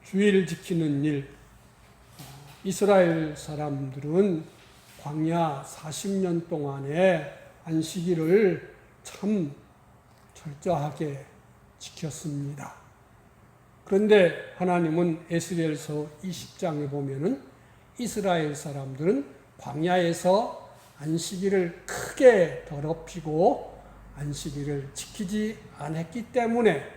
주의를 지키는 일. 이스라엘 사람들은 광야 40년 동안에 안식일을 참 철저하게 지켰습니다. 그런데 하나님은 에스겔서 20장에 보면은 이스라엘 사람들은 광야에서 안식일을 크게 더럽히고 안식일을 지키지 않았기 때문에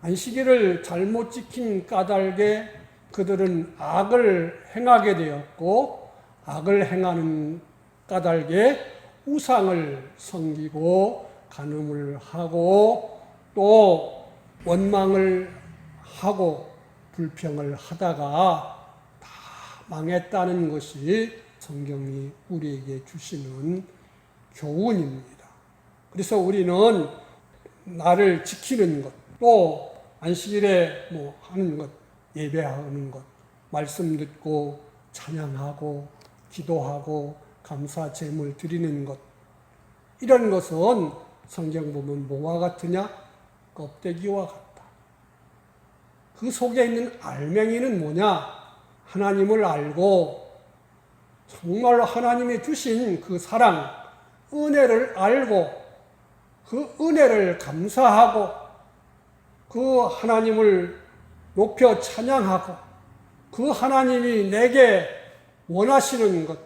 안식일을 잘못 지킨 까닭에 그들은 악을 행하게 되었고, 악을 행하는 까닭에 우상을 섬기고 간음을 하고 또 원망을 하고 불평을 하다가 다 망했다는 것이 성경이 우리에게 주시는 교훈입니다. 그래서 우리는 나를 지키는 것, 또 안식일에 하는 것, 예배하는 것, 말씀 듣고 찬양하고 기도하고 감사 제물 드리는 것, 이런 것은 성경 보면 뭐와 같으냐? 껍데기와 같다. 그 속에 있는 알맹이는 뭐냐? 하나님을 알고 정말로 하나님이 주신 그 사랑, 은혜를 알고 그 은혜를 감사하고 그 하나님을 높여 찬양하고 그 하나님이 내게 원하시는 것,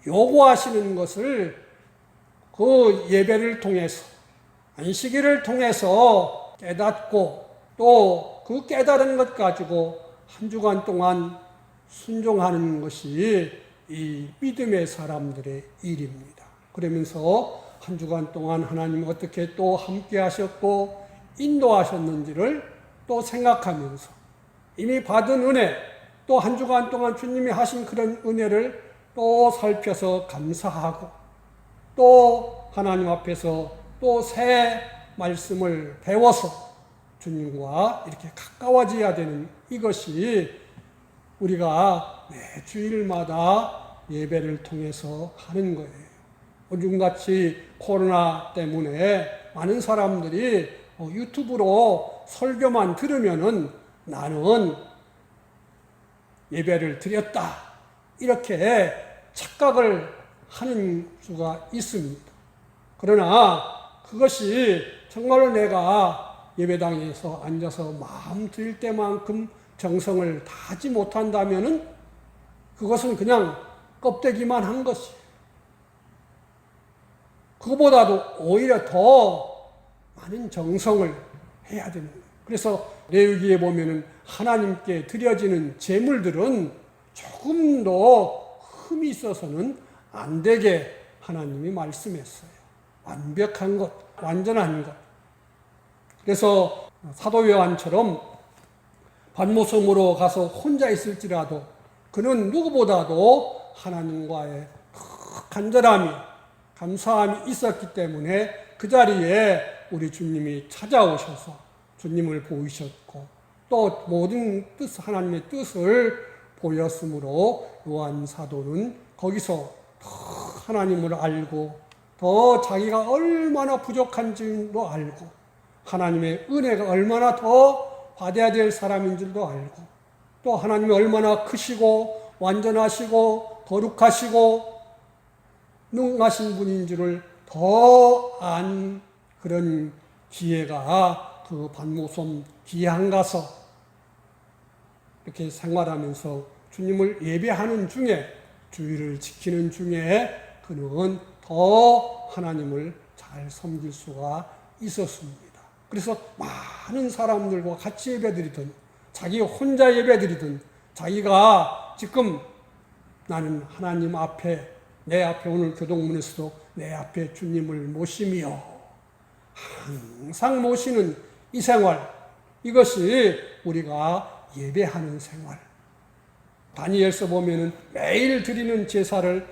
요구하시는 것을 그 예배를 통해서, 안식일을 통해서 깨닫고 또 그 깨달은 것 가지고 한 주간 동안 순종하는 것이 이 믿음의 사람들의 일입니다. 그러면서 한 주간 동안 하나님 어떻게 또 함께 하셨고 인도하셨는지를 또 생각하면서 이미 받은 은혜, 또 한 주간 동안 주님이 하신 그런 은혜를 또 살펴서 감사하고 또 하나님 앞에서 또 새 말씀을 배워서 주님과 이렇게 가까워져야 되는 이것이 우리가 매 주일마다 예배를 통해서 하는 거예요. 요즘같이 코로나 때문에 많은 사람들이 유튜브로 설교만 들으면은 나는 예배를 드렸다, 이렇게 착각을 하는 수가 있습니다. 그러나 그것이 정말로 내가 예배당에서 앉아서 마음 드릴 때만큼 정성을 다하지 못한다면은 그것은 그냥 껍데기만 한 것이에요. 그거보다도 오히려 더 많은 정성을 해야 되는 거예요. 그래서 레위기에 보면은 하나님께 드려지는 제물들은 조금 더 흠이 있어서는 안 되게 하나님이 말씀했어요. 완벽한 것, 완전한 것. 그래서 사도 요한처럼 반모섬으로 가서 혼자 있을지라도 그는 누구보다도 하나님과의 간절함이, 감사함이 있었기 때문에 그 자리에 우리 주님이 찾아오셔서 주님을 보이셨고 또 모든 하나님의 뜻을 보였으므로 요한 사도는 거기서 더 하나님을 알고 더 자기가 얼마나 부족한지도 알고 하나님의 은혜가 얼마나 더 받아야 될 사람인 줄도 알고 또 하나님이 얼마나 크시고 완전하시고 거룩하시고 능하신 분인 줄을 더 안 그런 기회가 그 반모섬 기양 가서 이렇게 생활하면서 주님을 예배하는 중에, 주의를 지키는 중에 그는 더 하나님을 잘 섬길 수가 있었습니다. 그래서 많은 사람들과 같이 예배드리든 자기 혼자 예배드리든 자기가 지금 나는 하나님 앞에, 내 앞에 오늘 교동문에서도 내 앞에 주님을 모시며 항상 모시는 이 생활, 이것이 우리가 예배하는 생활. 다니엘서 보면은 매일 드리는 제사를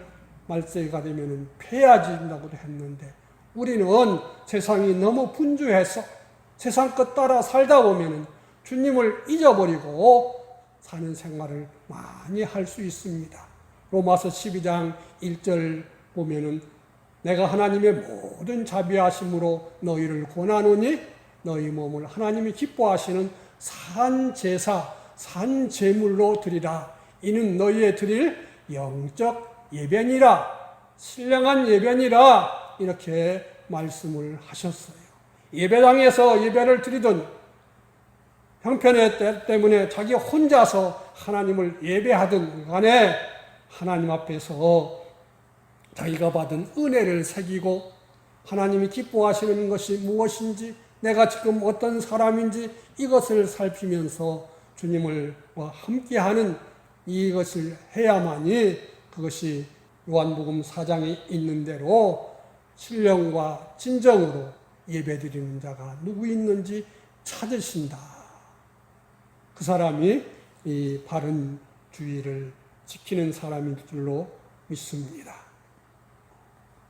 말세가 되면은 폐해진다고 했는데 우리는 세상이 너무 분주해서 세상 것 따라 살다 보면은 주님을 잊어버리고 사는 생활을 많이 할 수 있습니다. 로마서 12장 1절 보면은 내가 하나님의 모든 자비하심으로 너희를 권하노니 너희 몸을 하나님이 기뻐하시는 산 제사, 산 제물로 드리라. 이는 너희의 드릴 영적 예배니라. 신령한 예배니라. 이렇게 말씀을 하셨어요. 예배당에서 예배를 드리던 형편의 때 때문에 자기 혼자서 하나님을 예배하던 간에 하나님 앞에서 자기가 받은 은혜를 새기고 하나님이 기뻐하시는 것이 무엇인지, 내가 지금 어떤 사람인지 이것을 살피면서 주님과 함께하는 이것을 해야만이 그것이 요한복음 4장에 있는 대로 신령과 진정으로 예배드리는 자가 누구 있는지 찾으신다. 그 사람이 이 바른 주의를 지키는 사람인 줄로 믿습니다.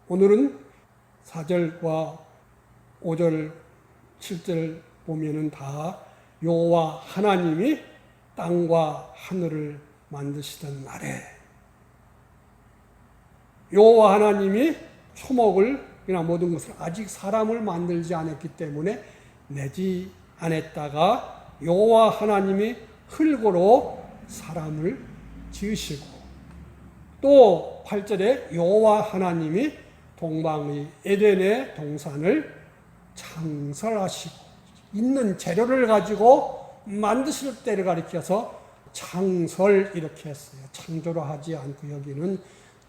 오늘은 4절과 5절, 7절 보면은 다 여호와 하나님이 땅과 하늘을 만드시던 날에 여호와 하나님이 초목을이나 모든 것을 아직 사람을 만들지 않았기 때문에 내지 않았다가 여호와 하나님이 흙으로 사람을 지으시고, 또 8절에 여호와 하나님이 동방의 에덴의 동산을 창설하시고, 있는 재료를 가지고 만드실 때를 가리켜서 창설 이렇게 했어요. 창조를 하지 않고 여기는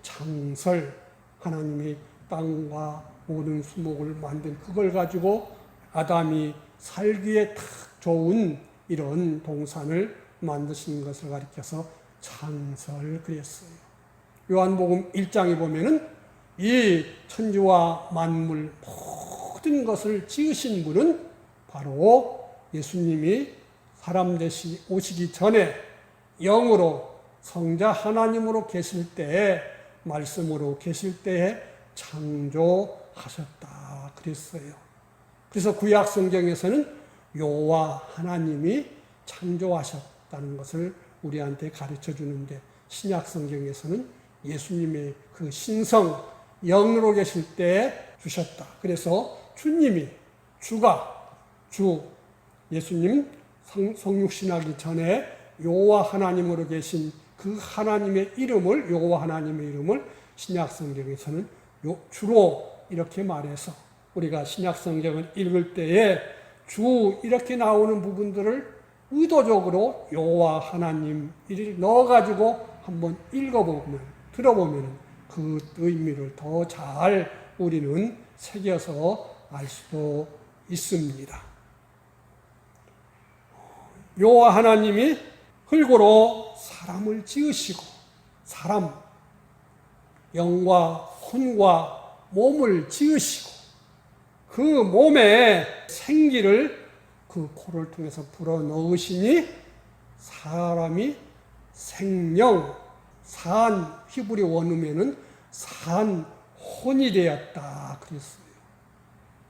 창설, 하나님이 땅과 모든 수목을 만든 그걸 가지고 아담이 살기에 딱 좋은 이런 동산을 만드신 것을 가리켜서 창설 그랬어요. 요한복음 1장에 보면은 이 천지와 만물 모든 것을 지으신 분은 바로 예수님이 사람 되시 오시기 전에 영으로 성자 하나님으로 계실 때에, 말씀으로 계실 때에 창조하셨다 그랬어요. 그래서 구약 성경에서는 여호와 하나님이 창조하셨다는 것을 우리한테 가르쳐 주는데, 신약 성경에서는 예수님의 그 신성 영으로 계실 때에 주셨다. 그래서 주님이 예수님 성육신하기 전에 여호와 하나님으로 계신 그 하나님의 이름을, 여호와 하나님의 이름을 신약 성경에서는 주로 이렇게 말해서 우리가 신약 성경을 읽을 때에 주 이렇게 나오는 부분들을 의도적으로 여호와 하나님 이를 넣어가지고 한번 읽어보면, 들어보면 그 의미를 더 잘 우리는 새겨서 알 수도 있습니다. 여호와 하나님이 흙으로 사람을 지으시고, 사람 영과 혼과 몸을 지으시고, 그 몸에 생기를 그 코를 통해서 불어넣으시니 사람이 생명, 산, 히브리 원음에는 산혼이 되었다 그랬어요.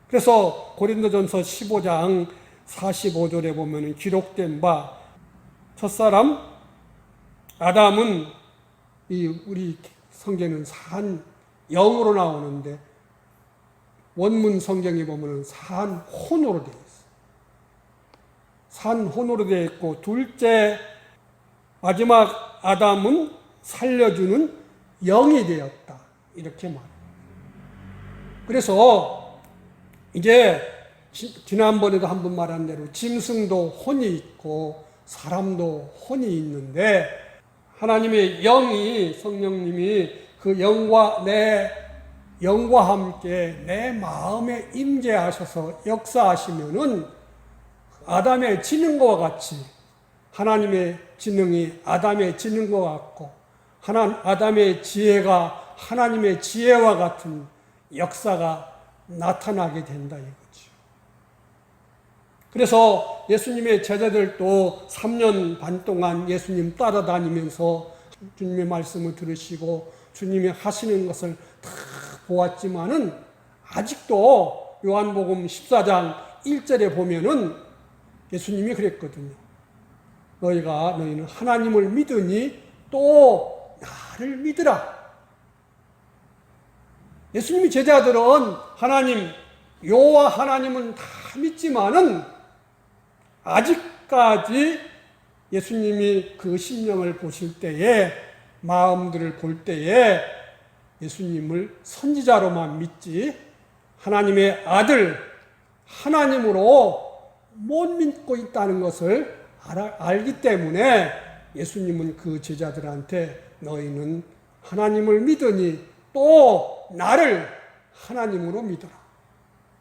그래서 고린도전서 15장 45절에 보면 기록된 바, 첫사람 아담은 우리 성경은 산 영으로 나오는데 원문 성경에 보면 산혼으로 되어 있어요. 산혼으로 되어 있고, 둘째 마지막 아담은 살려주는 영이 되었다 이렇게 말해요. 그래서 이제 지난번에도 한번 말한 대로 짐승도 혼이 있고 사람도 혼이 있는데, 하나님의 영이, 성령님이 그 영과 내 영과 함께 내 마음에 임재하셔서 역사하시면은 아담의 지능과 같이 하나님의 지능이 아담의 지능과 같고, 아담의 지혜가 하나님의 지혜와 같은 역사가 나타나게 된다 이거죠. 그래서 예수님의 제자들도 3년 반 동안 예수님 따라다니면서 주님의 말씀을 들으시고 주님이 하시는 것을 다 보았지만은, 아직도 요한복음 14장 1절에 보면은 예수님이 그랬거든요. 너희는 하나님을 믿으니 또 나를 믿으라. 예수님의 제자들은 하나님, 여호와 하나님은 다 믿지만은 아직까지 예수님이 그 심령을 보실 때에, 마음들을 볼 때에 예수님을 선지자로만 믿지 하나님의 아들, 하나님으로 못 믿고 있다는 것을 알기 때문에 예수님은 그 제자들한테 너희는 하나님을 믿으니 또 나를 하나님으로 믿어라,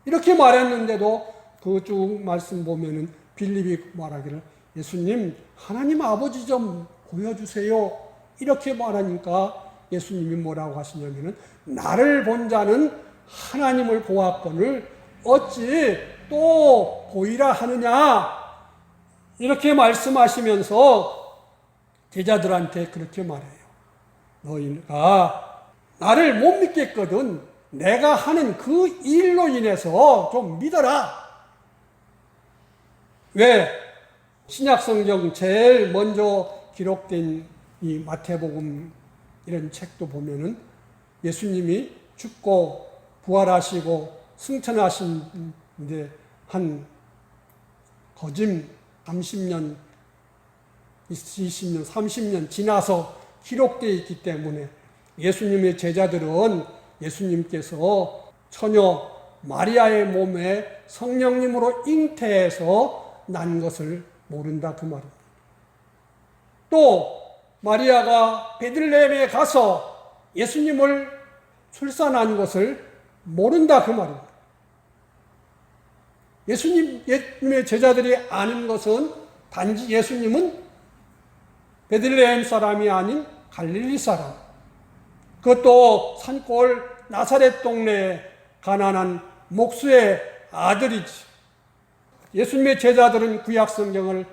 이렇게 말했는데도 그 쭉 말씀 보면은 빌립이 말하기를 예수님 하나님 아버지 좀 보여주세요, 이렇게 말하니까 예수님이 뭐라고 하시냐면은 나를 본 자는 하나님을 보았거늘 어찌 또 보이라 하느냐, 이렇게 말씀하시면서 제자들한테 그렇게 말해요. 너희가 나를 못 믿겠거든 내가 하는 그 일로 인해서 좀 믿어라. 왜? 신약성경 제일 먼저 기록된 이 마태복음 이런 책도 보면은 예수님이 죽고 부활하시고 승천하신데 한 거짐 30년, 20년, 30년 지나서 기록되어 있기 때문에 예수님의 제자들은 예수님께서 처녀 마리아의 몸에 성령님으로 잉태해서 난 것을 모른다 그 말입니다. 또 마리아가 베들레헴에 가서 예수님을 출산한 것을 모른다 그 말입니다. 예수님의 제자들이 아는 것은 단지 예수님은 베들레헴 사람이 아닌 갈릴리 사람, 그것도 산골 나사렛 동네에 가난한 목수의 아들이지. 예수님의 제자들은 구약 성경을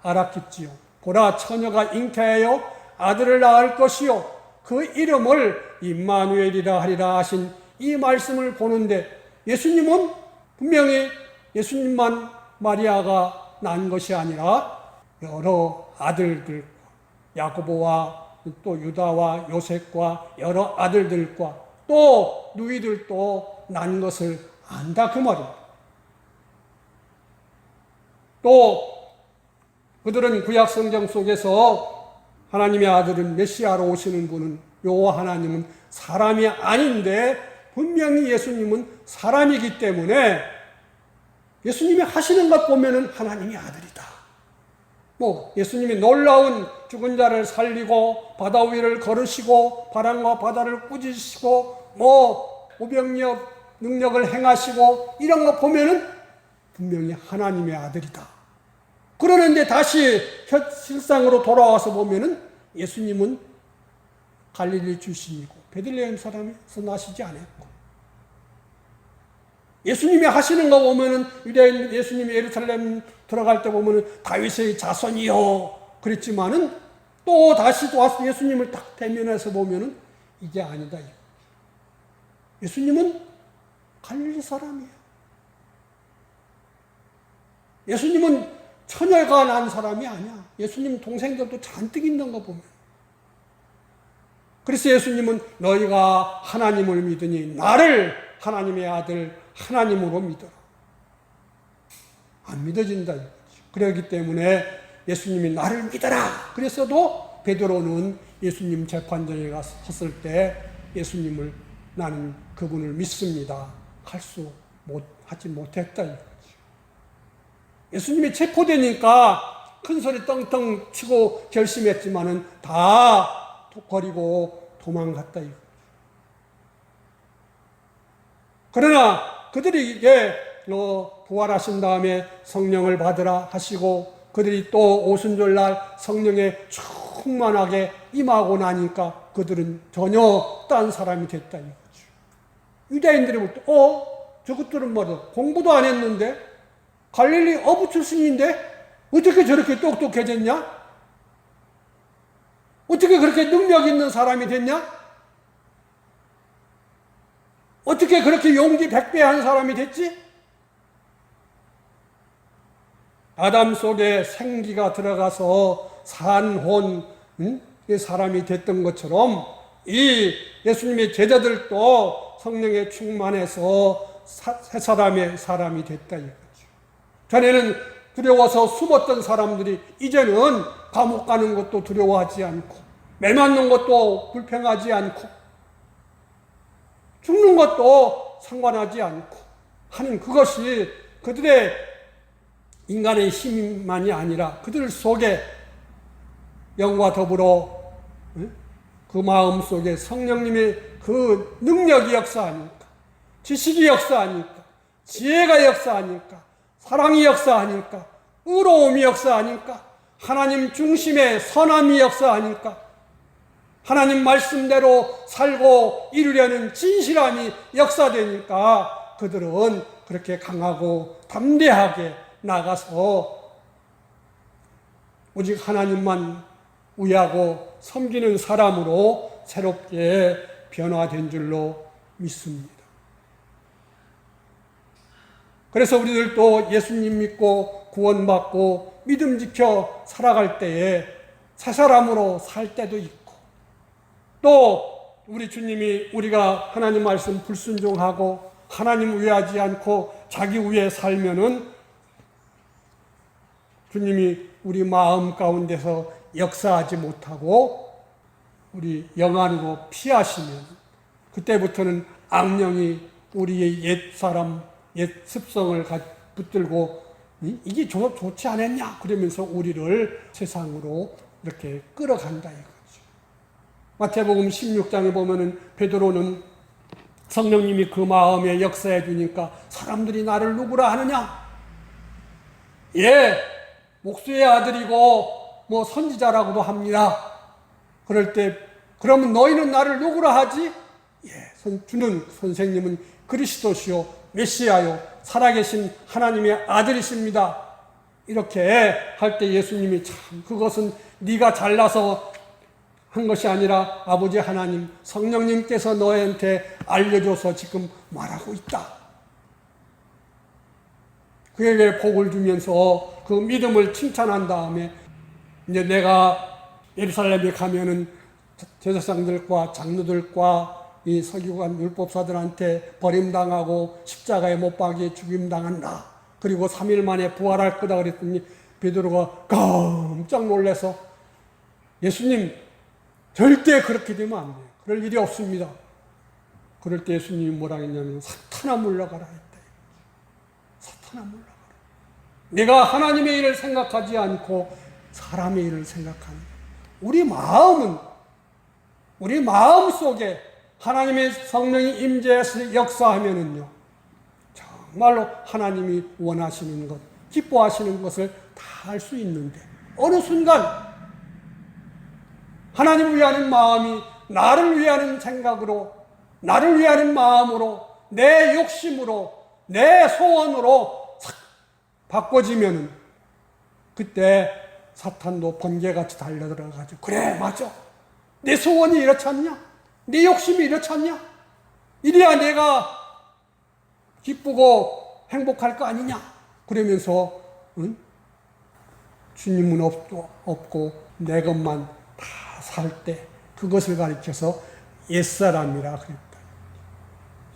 알았겠지요. 보라 처녀가 잉태하여 아들을 낳을 것이요 그 이름을 임마누엘이라 하리라 하신 이 말씀을 보는데 예수님은 분명히 예수님만 마리아가 낳은 것이 아니라 여러 아들들, 야고보와 또 유다와 요셉과 여러 아들들과 또 누이들도 낳은 것을 안다 그 말입니다. 또 그들은 구약 성경 속에서 하나님의 아들은 메시아로 오시는 분은 여호와 하나님은 사람이 아닌데 분명히 예수님은 사람이기 때문에 예수님이 하시는 것 보면은 하나님의 아들이다. 예수님이 놀라운 죽은 자를 살리고 바다 위를 걸으시고 바람과 바다를 꾸짖으시고 오병이어 능력을 행하시고 이런 거 보면은 분명히 하나님의 아들이다. 그러는데 다시 실상으로 돌아와서 보면은 예수님은 갈릴리 출신이고 베들레헴 사람에서 나시지 않았고, 예수님이 하시는 거 보면은 유대인 예수님이 예루살렘 들어갈 때 보면은 다윗의 자손이요 그랬지만은 또 다시 또 와서 예수님을 딱 대면해서 보면은 이게 아니다. 예수님은 갈릴리 사람이에요. 예수님은 처녀가 난 사람이 아니야. 예수님 동생들도 잔뜩 있는 거 보면. 그래서 예수님은 너희가 하나님을 믿으니 나를 하나님의 아들 하나님으로 믿어라. 안 믿어진다 이거지. 그렇기 때문에 예수님이 나를 믿어라 그랬어도 베드로는 예수님 재판장에 가서 섰을 때 예수님을 나는 그분을 믿습니다 하지 못했다 이거지. 예수님이 체포되니까 큰 소리 떵떵 치고 결심했지만은 다 버리고 도망갔다 이거지. 그러나 그들이 이게 부활하신 다음에 성령을 받으라 하시고 그들이 또 오순절날 성령에 충만하게 임하고 나니까 그들은 전혀 딴 사람이 됐다 이거죠. 유대인들이 볼 때 저것들은 말이야 공부도 안 했는데 갈릴리 어부 출신인데 어떻게 저렇게 똑똑해졌냐? 어떻게 그렇게 능력 있는 사람이 됐냐? 어떻게 그렇게 용기 백배한 사람이 됐지? 아담 속에 생기가 들어가서 산혼 사람이 됐던 것처럼 이 예수님의 제자들도 성령에 충만해서 새 사람의 사람이 됐다 이거죠. 전에는 두려워서 숨었던 사람들이 이제는 감옥 가는 것도 두려워하지 않고, 매 맞는 것도 불평하지 않고, 죽는 것도 상관하지 않고 하는, 그것이 그들의 인간의 힘만이 아니라 그들 속에 영과 더불어 그 마음 속에 성령님의 그 능력이 역사하니까, 지식이 역사하니까, 지혜가 역사하니까, 사랑이 역사하니까, 의로움이 역사하니까, 하나님 중심의 선함이 역사하니까, 하나님 말씀대로 살고 이루려는 진실함이 역사되니까 그들은 그렇게 강하고 담대하게 나가서 오직 하나님만 위하고 섬기는 사람으로 새롭게 변화된 줄로 믿습니다. 그래서 우리들도 예수님 믿고 구원받고 믿음 지켜 살아갈 때에 새 사람으로 살 때도 있고, 또 우리 주님이 우리가 하나님 말씀 불순종하고 하나님 위하지 않고 자기 위에 살면은 주님이 우리 마음 가운데서 역사하지 못하고 우리 영 안으로 피하시면, 그때부터는 악령이 우리의 옛사람, 옛 습성을 붙들고 이게 좋지 않았냐 그러면서 우리를 세상으로 이렇게 끌어간다 이거죠. 마태복음 16장에 보면은 베드로는 성령님이 그 마음에 역사해 주니까 사람들이 나를 누구라 하느냐? 예, 목수의 아들이고 뭐 선지자라고도 합니다. 그럴 때 그러면 너희는 나를 누구라 하지? 예, 주는 선생님은 그리스도시요 메시아요 살아계신 하나님의 아들이십니다. 이렇게 할 때 예수님이 참 그것은 네가 잘나서 한 것이 아니라 아버지 하나님 성령님께서 너희한테 알려줘서 지금 말하고 있다. 그에게 복을 주면서 그 믿음을 칭찬한 다음에 이제 내가 예루살렘에 가면은 제사장들과 장로들과 이 서기관 율법사들한테 버림당하고 십자가에 못 박이에 죽임당한다. 그리고 3일 만에 부활할 거다 그랬더니 베드로가 깜짝 놀라서 예수님 절대 그렇게 되면 안 돼요. 그럴 일이 없습니다. 그럴 때 예수님이 뭐라 했냐면 사탄아 물러가라 했다. 사탄아 물러가라. 내가 하나님의 일을 생각하지 않고 사람의 일을 생각하는, 우리 마음은 우리 마음 속에 하나님의 성령이 임재해서 역사하면은요 정말로 하나님이 원하시는 것, 기뻐하시는 것을 다 할 수 있는데, 어느 순간 하나님을 위하는 마음이 나를 위하는 생각으로, 나를 위하는 마음으로, 내 욕심으로, 내 소원으로 바꿔지면은 그때 사탄도 번개같이 달려들어가지고 그래 맞아, 내 소원이 이렇지 않냐, 내 욕심이 이렇지 않냐, 이래야 내가 기쁘고 행복할 거 아니냐 그러면서 주님은 없고 내 것만 다 살 때 그것을 가리켜서 옛사람이라 그랬다.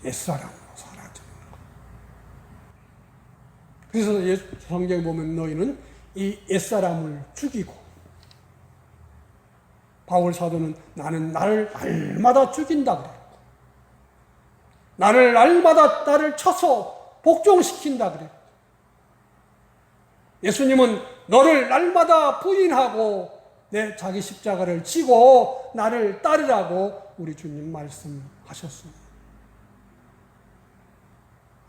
옛사람으로 살아주는 것. 그래서 성경에 보면 너희는 이 옛사람을 죽이고, 바울 사도는 나는 나를 날마다 죽인다 그랬고, 나를 날마다 나를 쳐서 복종시킨다 그랬고, 예수님은 너를 날마다 부인하고 내 자기 십자가를 지고 나를 따르라고 우리 주님 말씀하셨습니다.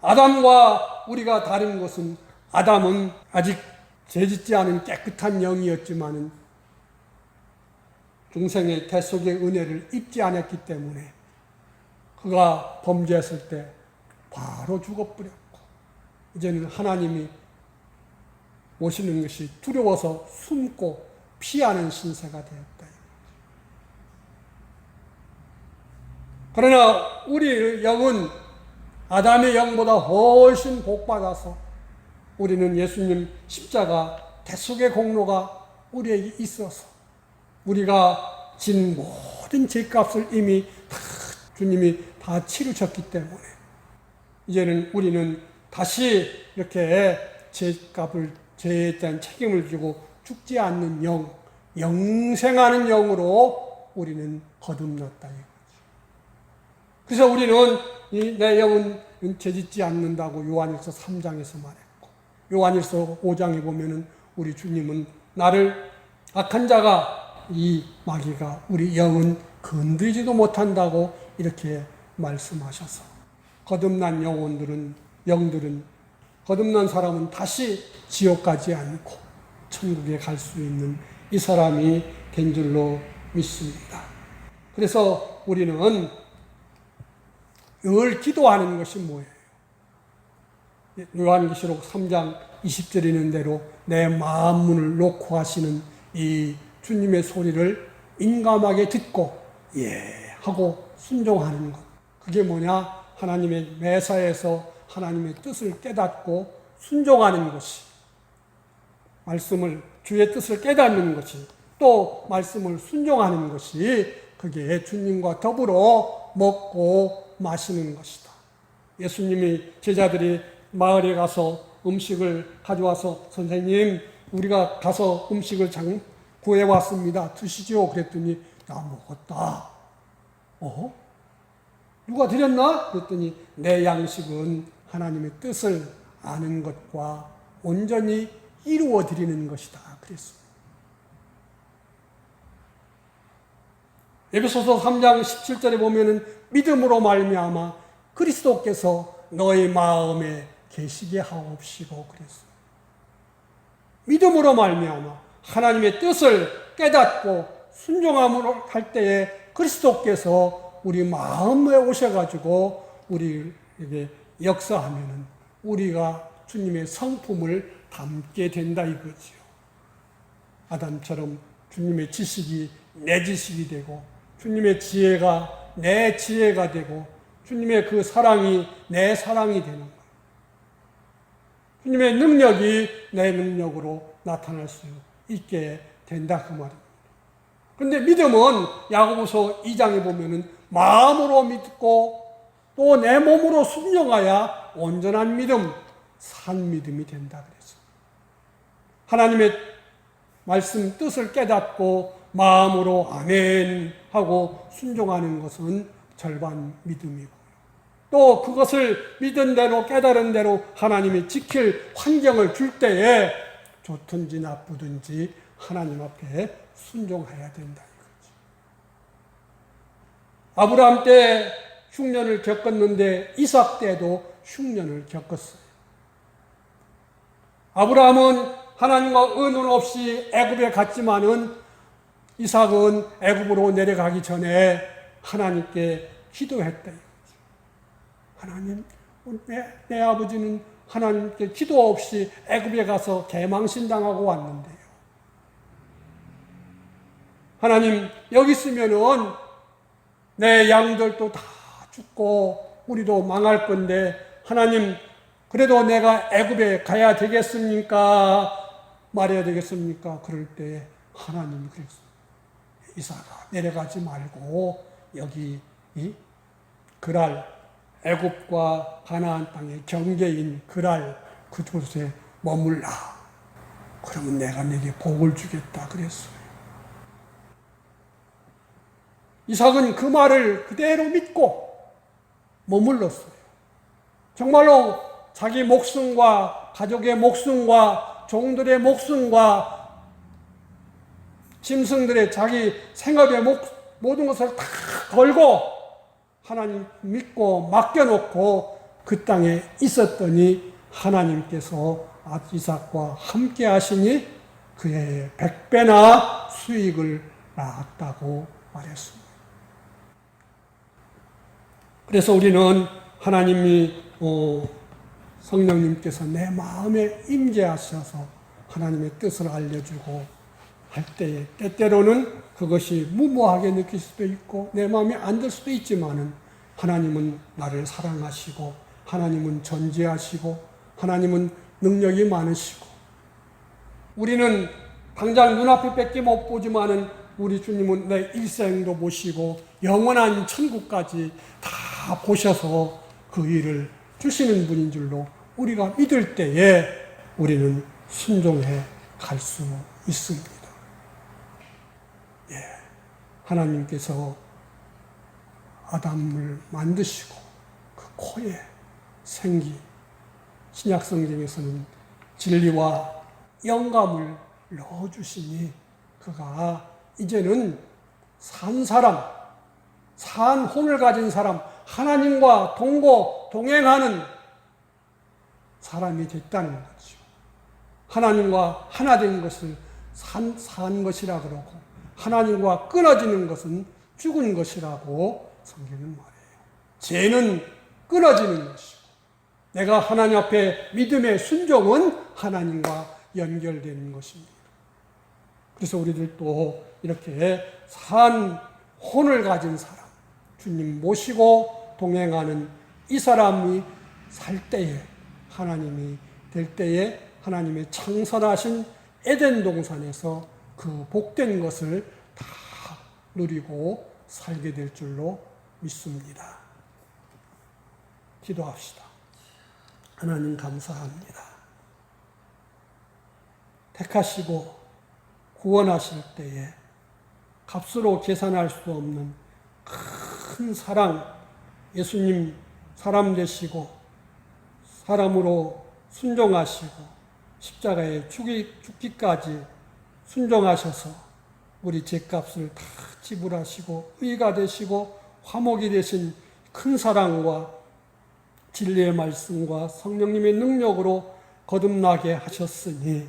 아담과 우리가 다른 것은, 아담은 아직 죄짓지 않은 깨끗한 영이었지만은 중생의 대속의 은혜를 입지 않았기 때문에 그가 범죄했을 때 바로 죽어버렸고, 이제는 하나님이 오시는 것이 두려워서 숨고 피하는 신세가 되었다. 그러나 우리 영은 아담의 영보다 훨씬 복받아서 우리는 예수님 십자가 대속의 공로가 우리에게 있어서 우리가 진 모든 죄값을 이미 다 주님이 다 치르셨기 때문에 이제는 우리는 다시 이렇게 죄값을 죄에 대한 책임을 지고 죽지 않는 영, 영생하는 영으로 우리는 거듭났다 이거지. 그래서 우리는 내 영은 죄짓지 않는다고 요한일서 3장에서 말했고, 요한일서 5장에 보면은 우리 주님은 나를 악한 자가, 이 마귀가 우리 영은 건드리지도 못한다고 이렇게 말씀하셔서, 거듭난 영들은 거듭난 사람은 다시 지옥 가지 않고 천국에 갈 수 있는 이 사람이 된 줄로 믿습니다. 그래서 우리는 늘 기도하는 것이 뭐예요? 요한계시록 3장 20절에 있는 대로 내 마음 문을 놓고 하시는 이 주님의 소리를 민감하게 듣고 예 하고 순종하는 것. 그게 뭐냐? 하나님의 매사에서 하나님의 뜻을 깨닫고 순종하는 것이, 말씀을, 주의 뜻을 깨닫는 것이, 또 말씀을 순종하는 것이, 그게 주님과 더불어 먹고 마시는 것이다. 예수님이 제자들이 마을에 가서 음식을 가져와서 선생님, 우리가 가서 음식을 구해왔습니다. 드시죠. 그랬더니 나 먹었다. 누가 드렸나? 그랬더니 내 양식은 하나님의 뜻을 아는 것과 온전히 이루어 드리는 것이다. 그랬어요. 에베소서 3장 17절에 보면은 믿음으로 말미암아 그리스도께서 너희 마음에 계시게 하옵시고 그랬어요. 믿음으로 말미암아 하나님의 뜻을 깨닫고 순종함으로 할 때에 그리스도께서 우리 마음에 오셔가지고 우리에게 역사하면은 우리가 주님의 성품을 담게 된다 이거지요. 아담처럼 주님의 지식이 내 지식이 되고, 주님의 지혜가 내 지혜가 되고, 주님의 그 사랑이 내 사랑이 되는 거예요. 주님의 능력이 내 능력으로 나타날 수 있게 된다 그 말입니다. 그런데 믿음은 야고보서 2장에 보면은 마음으로 믿고 또 내 몸으로 순종하여 온전한 믿음, 산 믿음이 된다 그랬어요. 하나님의 말씀 뜻을 깨닫고 마음으로 아멘 하고 순종하는 것은 절반 믿음이고, 또 그것을 믿은 대로 깨달은 대로 하나님이 지킬 환경을 줄 때에 좋든지 나쁘든지 하나님 앞에 순종해야 된다 이거지. 아브라함 때 흉년을 겪었는데 이삭 때도 흉년을 겪었어요. 아브라함은 하나님과 의논 없이 애굽에 갔지만은 이삭은 애굽으로 내려가기 전에 하나님께 기도했다. 하나님, 내 아버지는 하나님께 기도 없이 애굽에 가서 개망신당하고 왔는데요. 하나님, 여기 있으면은 내 양들도 다 죽고 우리도 망할 건데 하나님, 그래도 내가 애굽에 가야 되겠습니까? 말해야 되겠습니까? 그럴 때 하나님이 그랬어요. 이삭아, 내려가지 말고 여기 이 그랄, 애굽과 가나안 땅의 경계인 그랄 그곳에 머물라. 그러면 내가 네게 복을 주겠다 그랬어요. 이삭은 그 말을 그대로 믿고 머물렀어요. 정말로 자기 목숨과 가족의 목숨과 종들의 목숨과 짐승들의 자기 생업의 모든 것을 다 걸고 하나님 믿고 맡겨놓고 그 땅에 있었더니 하나님께서 이삭과 함께 하시니 그의 100배나 수익을 낳았다고 말했습니다. 그래서 우리는 하나님이 성령님께서 내 마음에 임재하셔서 하나님의 뜻을 알려주고 할 때에 때때로는 그것이 무모하게 느낄 수도 있고 내 마음에 안 들 수도 있지만은 하나님은 나를 사랑하시고 하나님은 전지하시고 하나님은 능력이 많으시고 우리는 당장 눈앞에 밖에 못 보지만은 우리 주님은 내 일생도 보시고 영원한 천국까지 다 보셔서 그 일을 주시는 분인 줄로 우리가 믿을 때에 우리는 순종해 갈 수 있습니다. 하나님께서 아담을 만드시고 그 코에 생기, 신약성경에서는 진리와 영감을 넣어주시니 그가 이제는 산 사람, 산 혼을 가진 사람, 하나님과 동행하는 사람이 됐다는 거죠. 하나님과 하나 된 것을 산 것이라 그러고 하나님과 끊어지는 것은 죽은 것이라고 성경은 말해요. 죄는 끊어지는 것이고 내가 하나님 앞에 믿음의 순종은 하나님과 연결되는 것입니다. 그래서 우리들도 이렇게 산 혼을 가진 사람, 주님 모시고 동행하는 이 사람이 살 때에 하나님이 될 때에 하나님의 창설하신 에덴 동산에서 그 복된 것을 다 누리고 살게 될 줄로 믿습니다. 기도합시다. 하나님 감사합니다. 택하시고 구원하실 때에 값으로 계산할 수 없는 큰 사랑, 예수님 사람 되시고 사람으로 순종하시고 십자가에 죽기까지 순종하셔서 우리 죄값을 다 지불하시고 의가 되시고 화목이 되신 큰 사랑과 진리의 말씀과 성령님의 능력으로 거듭나게 하셨으니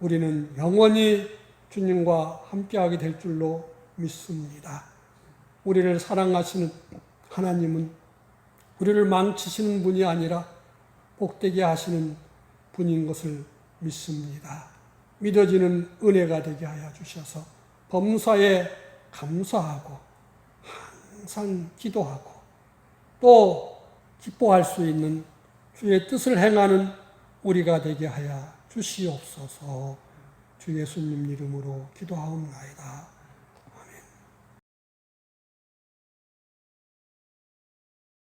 우리는 영원히 주님과 함께하게 될 줄로 믿습니다. 우리를 사랑하시는 하나님은 우리를 망치시는 분이 아니라 복되게 하시는 분인 것을 믿습니다. 믿어지는 은혜가 되게 하여 주셔서 범사에 감사하고 항상 기도하고 또 기뻐할 수 있는 주의 뜻을 행하는 우리가 되게 하여 주시옵소서. 주 예수님 이름으로 기도하옵나이다.